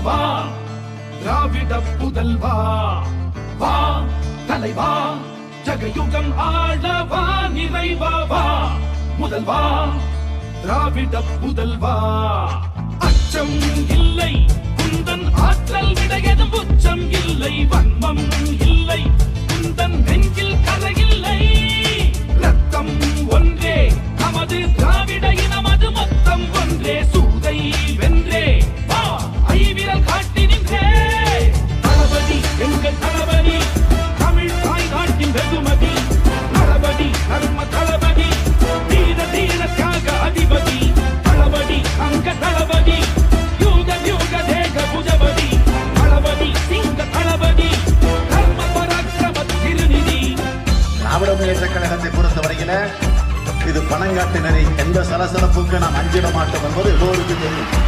முதல்வா திராவிட புதல்வா வா தலைவா ஜகயுகம் ஆளவா நிறைவா முதல்வா திராவிட புதல்வா அச்சம் இல்லை குந்தன் ஆற்றல் விடையதும் உச்சம் இல்லை வன்மம் இல்லை குந்தன் நெஞ்சில் கரையில்லை ரத்தம் ஒன்றே நமது திராவிட இனமது மொத்தம் ஒன்றே சூதை வென்றே வா ஐவிரல் காட்டி நின்றே தளபதி எங்கள் தளபதி தமிழ் தாய் நாட்டின் வெகுமதி தளபதி தர்ம தளபதி தீர தீர தியாக அதிபதி தளபதி அங்க தளபதி யூக யூக தேக புஜபதி தளபதி சிங்க தளபதி தர்ம பராக்கிரம திருநிதி. திராவிட முன்னேற்ற கழகத்தை பொறுத்தவரையில இது பணங்காட்டு நெறி, எந்த சலசலப்புக்கு நாம் அஞ்சிட மாட்டோம் என்பது எல்லோருக்கும் தெரியும்.